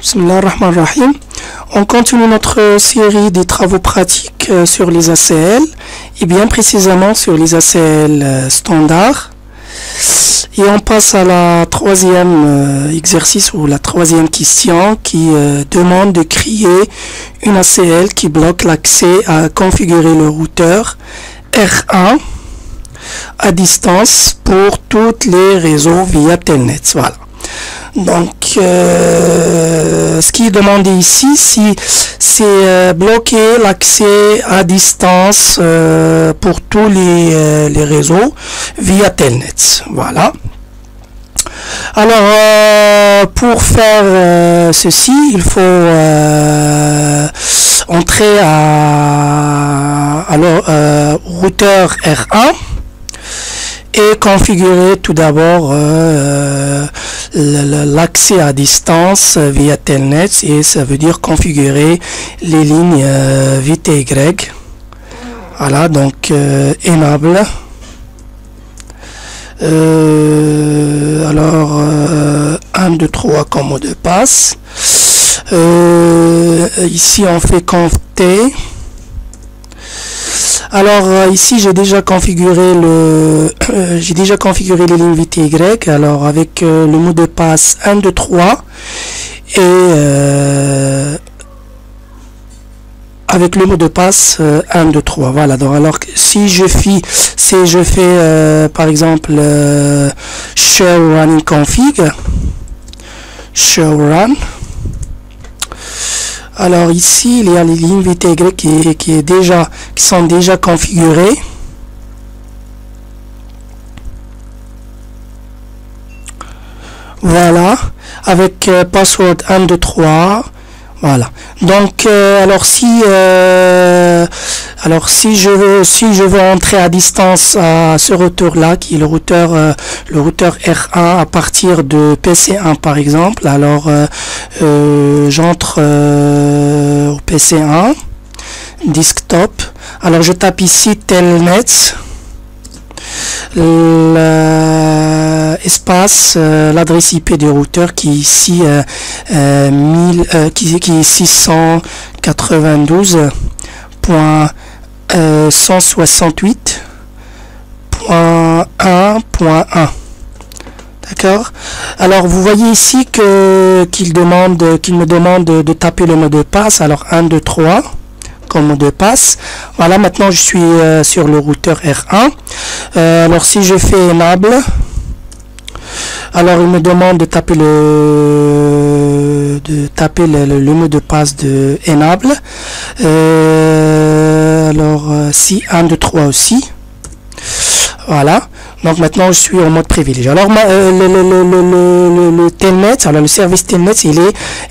Bismillah ar-Rahman ar-Rahim. On continue notre série des travaux pratiques sur les ACL et bien précisément sur les ACL standards. Et on passe à la troisième exercice ou la troisième question qui demande de créer une ACL qui bloque l'accès à configurer le routeur R1 à distance pour tous les réseaux via Telnet. Voilà. Donc, ce qui est demandé ici, c'est bloquer l'accès à distance pour tous les réseaux via Telnet. Voilà. Alors, pour faire ceci, il faut entrer au routeur R1 et configurer tout d'abord l'accès à distance via Telnet, et ça veut dire configurer les lignes VTY. Voilà, donc enable. Alors 1, 2, 3 comme mot de passe. Ici on fait conf T. Alors ici j'ai déjà configuré les lignes VTY, alors avec le mot de passe 1, 2, 3 et avec le mot de passe 1, 2, 3. Voilà, donc alors si je fais par exemple show running config, show run. Alors ici, il y a les lignes VTY qui sont déjà configurées. Voilà, avec password 1, 2, 3. Voilà. Donc alors si je veux entrer à distance à ce routeur là, qui est le routeur R1 à partir de PC1 par exemple, alors j'entre au PC1 desktop. Alors je tape ici Telnet, espace l'adresse IP du routeur qui est ici qui est 692.168.1.1. D'accord. Alors vous voyez ici qu'il me demande de taper le mot de passe. Alors 1, 2, 3 comme mot de passe. Voilà, maintenant je suis sur le routeur R1. Alors si je fais enable, alors il me demande de taper le mot de passe de enable. Alors si 1, 2, 3 aussi. Voilà. Donc maintenant je suis en mode privilégié. Alors le Telnet, alors le service Telnet,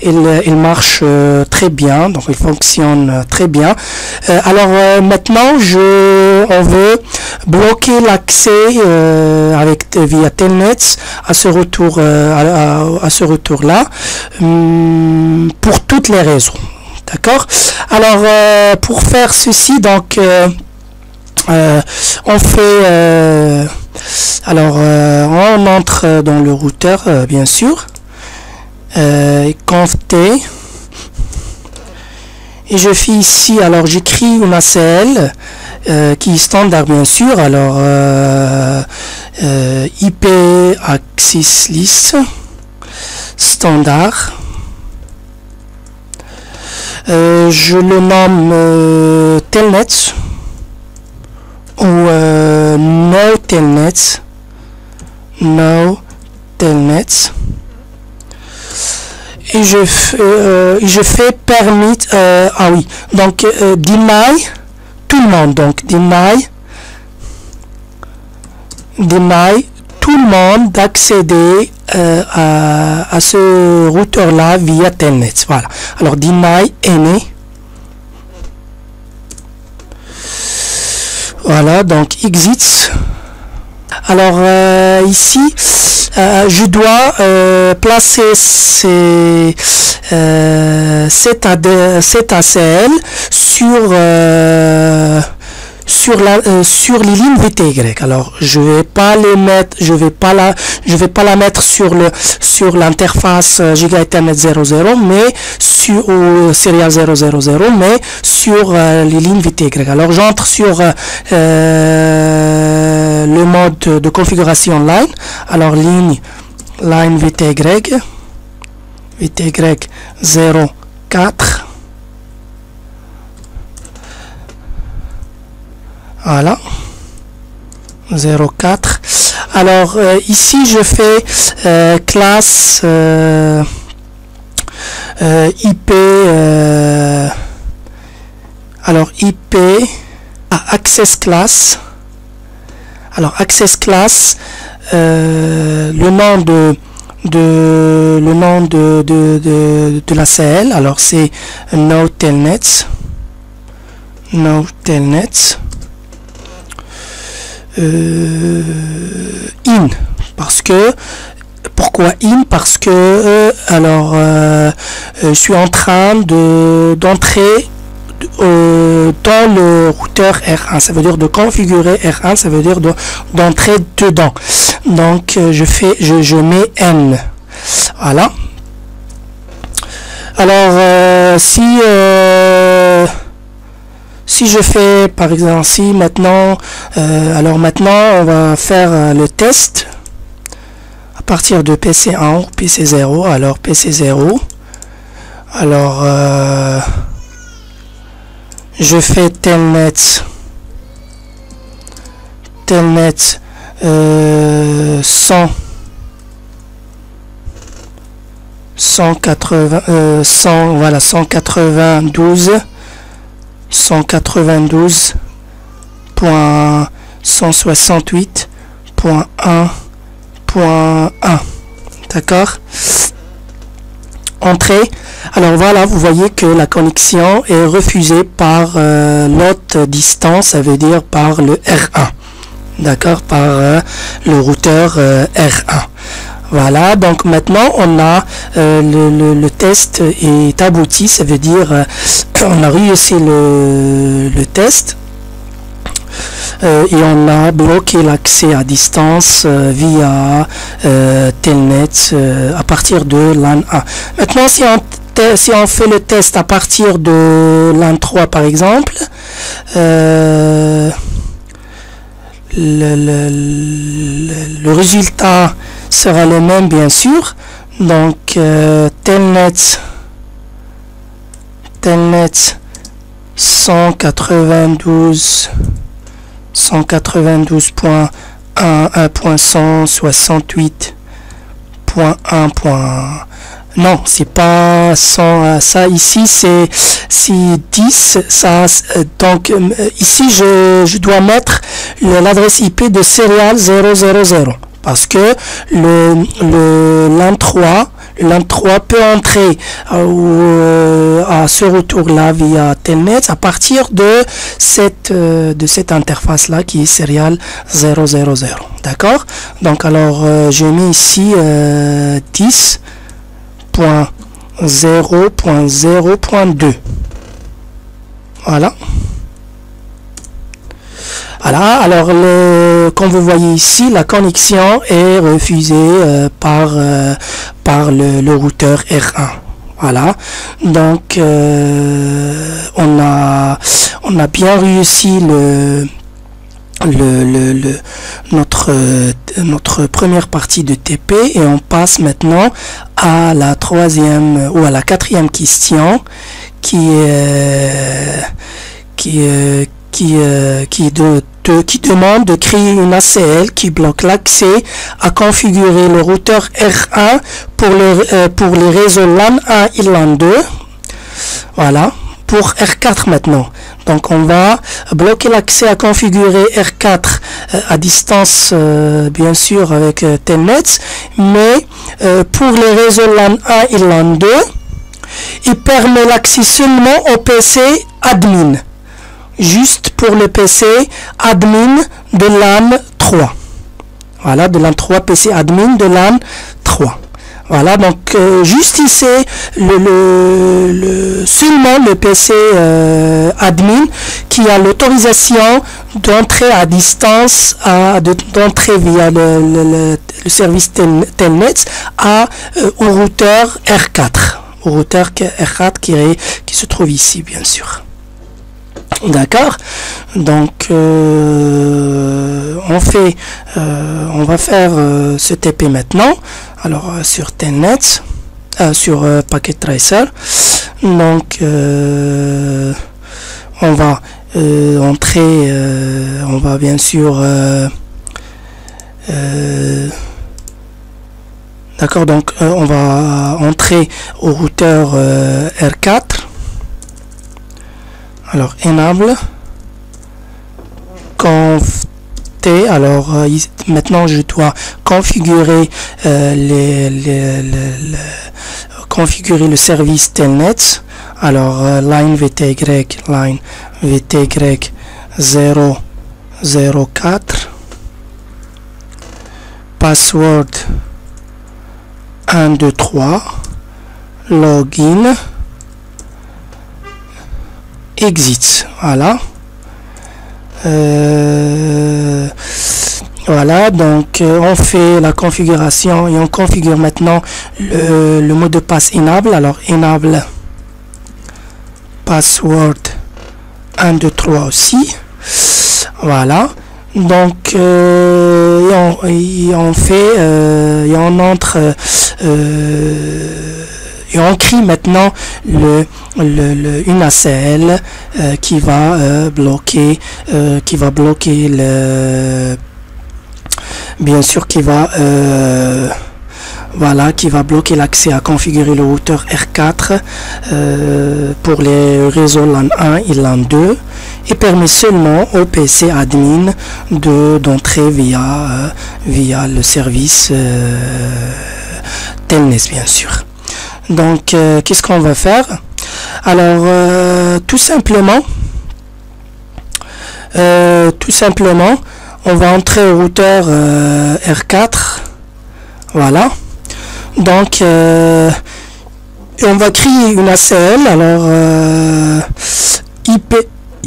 il marche très bien, donc il fonctionne très bien. Alors maintenant on veut bloquer l'accès via Telnet à ce retour là pour toutes les réseaux. D'accord. Alors pour faire ceci, donc on fait on entre dans le routeur bien sûr, conf T, et je fais ici, alors j'écris une ACL qui est standard bien sûr, alors IP access list standard, je le nomme Telnet ou no Telnet, et je fais permit donc deny tout le monde, donc deny tout le monde d'accéder à ce routeur là via Telnet. Voilà, alors deny any. Voilà, donc exit. Alors ici je dois placer cette ACL sur les lignes VTY. Alors je vais pas les mettre, je vais pas la mettre sur l'interface Giga Ethernet 00, mais sur Serial 000, mais sur les lignes VTY. Alors j'entre sur le mode de configuration line. Alors line VTY 04. Voilà, 04. Alors ici je fais classe IP, alors IP access class. Alors access class, le nom de la CL, alors c'est no telnet. In, parce que pourquoi in? Parce que je suis en train d'entrer dans le routeur R1, ça veut dire de configurer R1, ça veut dire d'entrer dedans. Donc je mets N. Voilà. Alors si je fais par exemple maintenant on va faire le test à partir de PC1 ou PC0. Alors PC0, alors je fais telnet 192.168.1.1. D'accord. Entrée. Alors voilà, vous voyez que la connexion est refusée par l'autre distance, ça veut dire par le R1. D'accord, par le routeur R1. Voilà, donc maintenant on a le test est abouti, ça veut dire on a réussi le test et on a bloqué l'accès à distance via telnet à partir de LAN 1. Maintenant si on fait le test à partir de LAN 3 par exemple, le résultat sera le même bien sûr. Donc telnet 192.1.168.1. Non, c'est pas 100, ça ici c'est 10, ça donc ici je dois mettre l'adresse IP de Serial 000 parce que le LAN 3 peut entrer à ce retour là via telnet à partir de cette interface là qui est Serial 000. D'accord. Donc alors je mets ici 10.0.0.2. Voilà. Voilà, alors comme vous voyez ici, la connexion est refusée par le routeur R1. Voilà, donc on a bien réussi notre première partie de TP et on passe maintenant à la troisième ou à la quatrième question qui demande de créer une ACL qui bloque l'accès à configurer le routeur R1 pour les réseaux LAN 1 et LAN 2. Voilà, pour R4 maintenant. Donc on va bloquer l'accès à configurer R4 à distance, bien sûr avec telnet, mais pour les réseaux LAN 1 et LAN 2, il permet l'accès seulement au PC admin. Juste pour le PC admin de LAN 3. Voilà, de LAN 3, PC admin de LAN 3. Voilà, donc juste ici, seulement le PC admin qui a l'autorisation d'entrer à distance, d'entrer via le service Telnet au routeur R4. Au routeur R4 qui se trouve ici, bien sûr. D'accord, donc on va faire ce TP maintenant. Alors sur Telnet, sur Packet Tracer, donc on va entrer, on va bien sûr d'accord, donc on va entrer au routeur R4. Alors enable conf t. Alors maintenant je dois configurer configurer le service Telnet. Alors line VTY 004, password 123, login, exit. Voilà. Voilà, donc on fait la configuration et on configure maintenant le mot de passe enable. Alors enable password 123 aussi. Voilà, donc on fait et on entre et on crée maintenant une ACL qui va bloquer le, bien sûr qui va voilà, qui va bloquer l'accès à configurer le routeur R4 pour les réseaux LAN 1 et LAN 2 et permet seulement au PC admin d'entrer via le service Telnet, bien sûr. Donc qu'est-ce qu'on va faire? Alors tout simplement on va entrer au routeur R4. Voilà, donc on va créer une ACL. Alors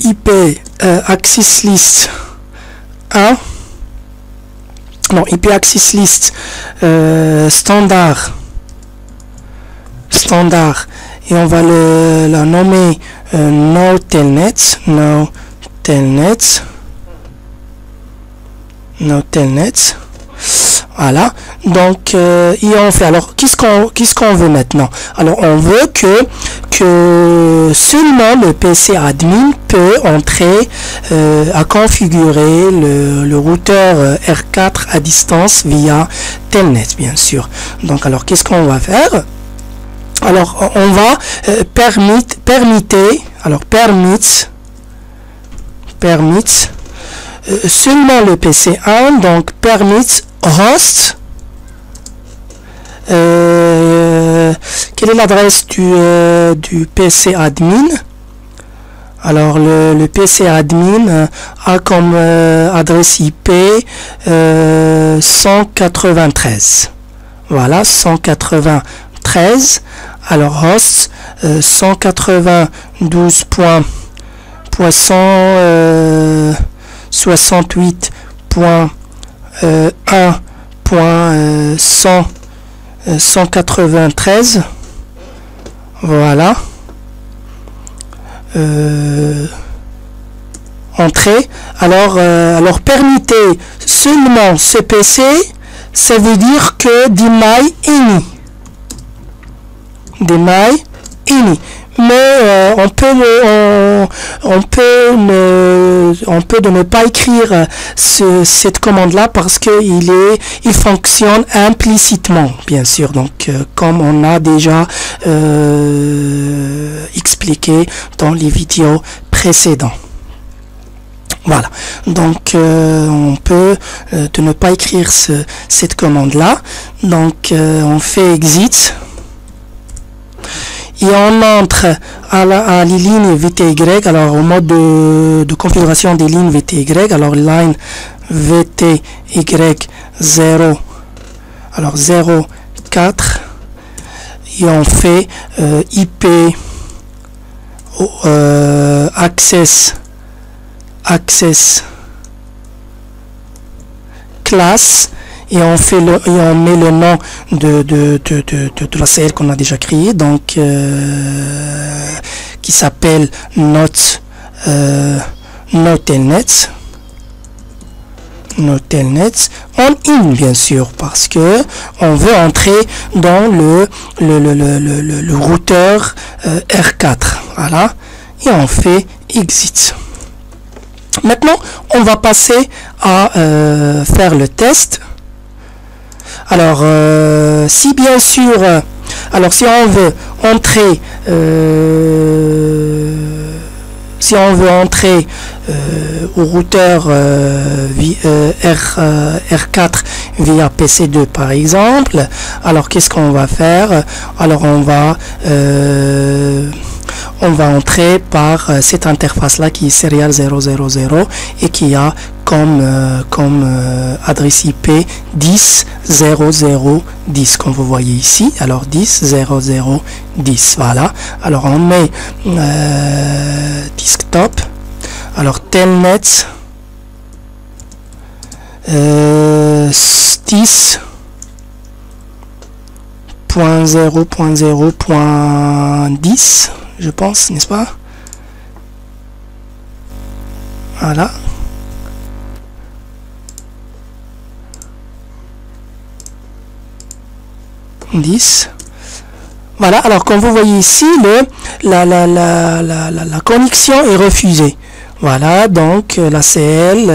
IP access list 1, non, IP access list standard, et on va la nommer no telnet. Voilà, donc et on fait, alors qu'est-ce qu'on veut maintenant? Alors on veut que seulement le PC admin peut entrer à configurer le routeur R4 à distance via Telnet, bien sûr. Donc alors qu'est-ce qu'on va faire? Alors on va permit seulement le PC 1, donc permit host. Quelle est l'adresse du PC admin? Alors le PC admin a comme adresse IP 193. Voilà, 193. Alors host 192.168.1.193. Voilà. Entrée. Alors permettez seulement ce PC, ça veut dire que DMI ini. Mais on peut ne pas écrire cette commande là parce que il fonctionne implicitement, bien sûr, donc comme on a déjà expliqué dans les vidéos précédentes. Voilà, donc on peut de ne pas écrire cette commande là. Donc on fait exit et on entre à les lignes VTY. Alors au mode de configuration des lignes VTY, alors line VTY 0, alors 04, et on fait IP access class, et on fait et on met le nom de la CL qu'on a déjà créé, donc qui s'appelle Not Telnet en in, bien sûr, parce que on veut entrer dans le routeur R4. Voilà, et on fait exit. Maintenant on va passer à faire le test. Alors si bien sûr, alors si on veut entrer au routeur R4 via PC2 par exemple, alors qu'est-ce qu'on va faire? Alors on va entrer par cette interface là qui est serial 000 et qui a comme adresse IP 10.0.0.10 comme vous voyez ici. Alors 10.0.0.10, voilà. Alors on met desktop, alors telnet 10.0.0.10, je pense, n'est-ce pas? Voilà. Voilà, alors comme vous voyez ici, la connexion est refusée. Voilà, donc la CL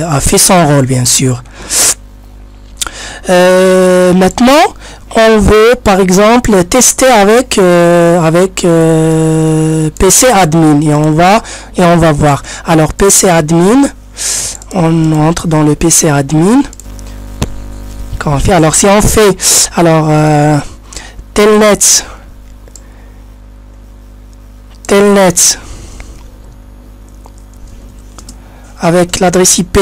a fait son rôle, bien sûr. Maintenant, on veut par exemple tester avec PC admin, et on va voir. Alors PC admin, on entre dans le PC admin. Alors si on fait telnet avec l'adresse IP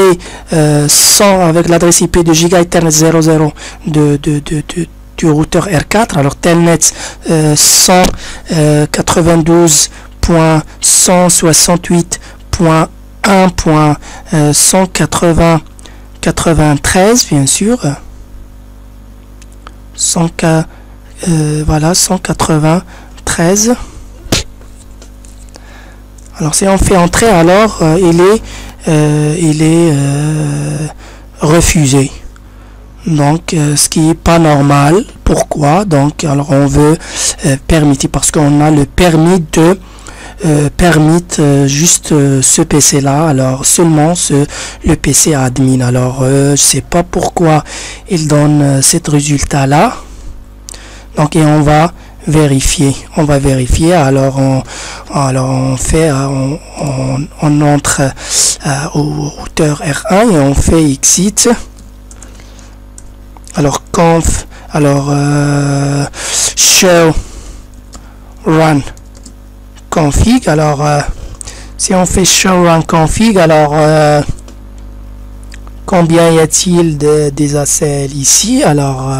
100, avec l'adresse IP de Giga Ethernet 00 du routeur R4, alors telnet 192.168.1.193 bien sûr. Voilà, 193. Alors si on fait entrer, alors il est refusé, donc ce qui est pas normal. Pourquoi? Donc alors on veut permettre, parce qu'on a le permis de juste ce PC là, alors seulement le PC admin. Alors je sais pas pourquoi il donne cet résultat là. Donc et on va vérifier, alors on entre au routeur R1 et on fait exit. Alors conf, alors show run config. Alors si on fait show run config, alors combien y a-t-il des ACL ici? Alors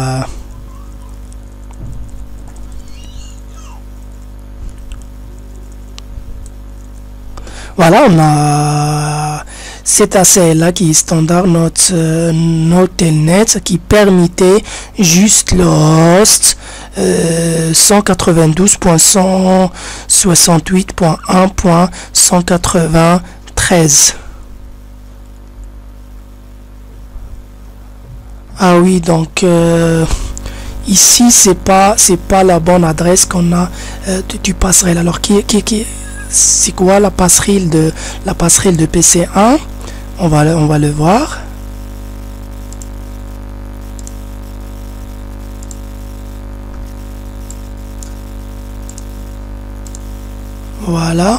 voilà, on a cet ACL là qui est standard Not Telnet, qui permettait juste le host 192.168.1.193. Ah oui, donc ici c'est pas la bonne adresse qu'on a du passerelle. Alors c'est quoi la passerelle de PC1? On va le voir. Voilà,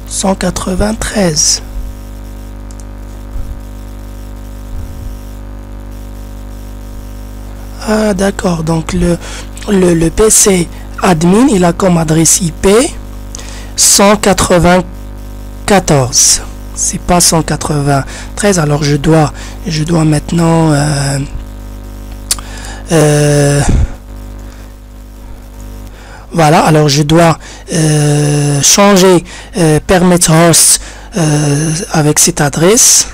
193. Ah d'accord, donc le PC admin, il a comme adresse IP 194, c'est pas 193. Alors je dois Voilà, alors je dois changer permit host avec cette adresse,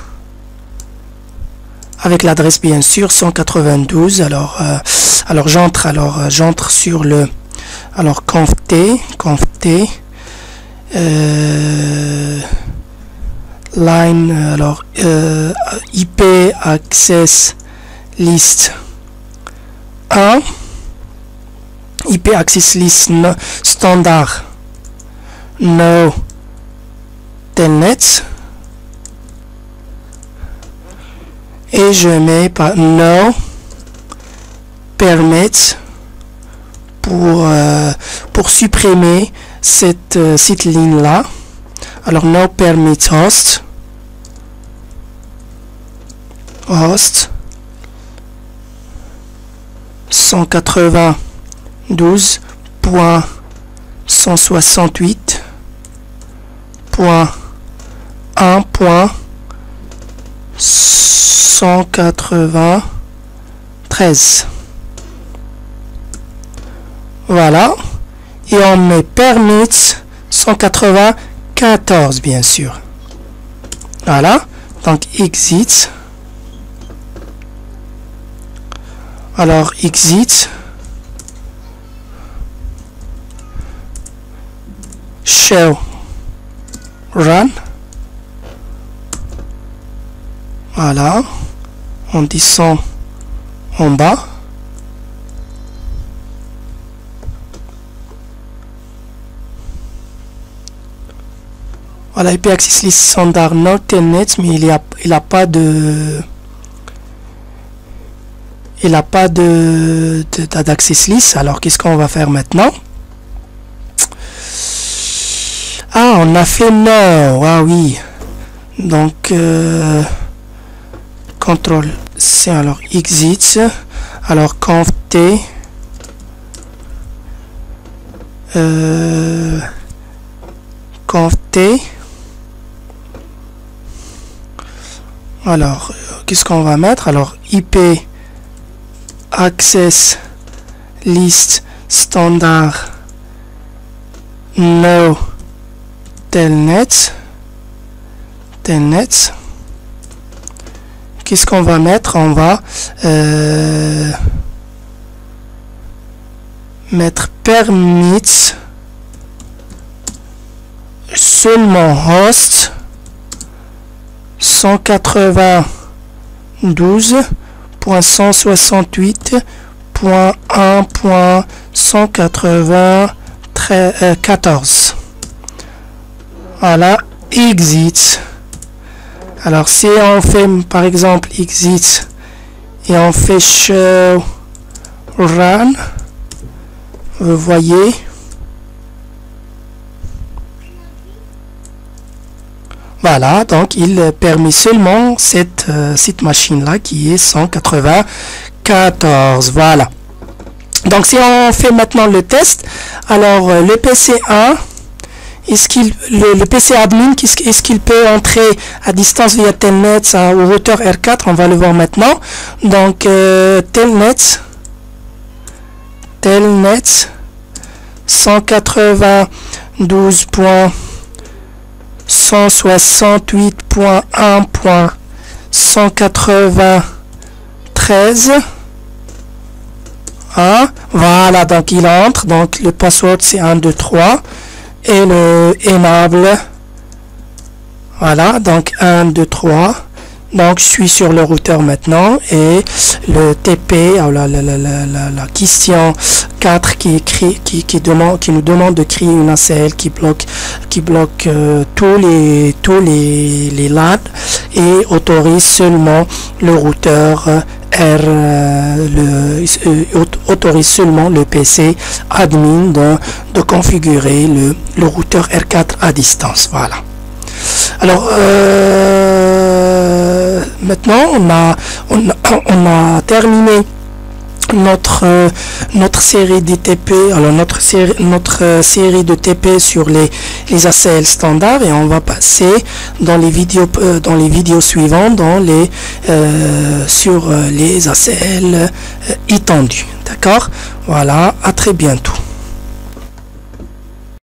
avec l'adresse bien sûr 192. Alors j'entre sur le conft line, IP access list 1, IP access list standard no telnet, et je mets par no permit pour supprimer cette ligne là. Alors no permit host 192.168.193. Voilà, et on met permit 194 bien sûr. Voilà, donc exit. Alors exit show run. Voilà, on descend en bas. Voilà, IP access list standard no telnet, mais il a pas de d'access list. Alors qu'est-ce qu'on va faire maintenant? Ah, on a fait no. Ah oui, donc contrôle C, alors exit, alors conft alors qu'est-ce qu'on va mettre? Alors IP access list standard no telnet. Qu'est-ce qu'on va mettre? On va mettre permit seulement host 192.168.1.194. Voilà, exit. Alors si on fait par exemple exit et on fait show run, vous voyez, voilà, donc il permet seulement cette machine là qui est 194. Voilà, donc si on fait maintenant le test, alors le PC1, le PC admin, est-ce qu'il peut entrer à distance via telnet au routeur R4? On va le voir maintenant. Donc telnet 192.168.1.193. Voilà, donc il entre. Donc le password c'est 1, 2, 3. Et le enable, voilà, donc 1, 2, 3. Donc je suis sur le routeur maintenant, et le TP, la question 4 qui nous demande de créer une ACL qui bloque tous les LAN et autorise seulement le routeur autorise seulement le PC admin de configurer le routeur R4 à distance. Voilà. Alors maintenant on a terminé notre série de TP, alors notre série de TP sur les ACL standards, et on va passer dans les vidéos suivantes sur les ACL étendus. D'accord? Voilà, à très bientôt.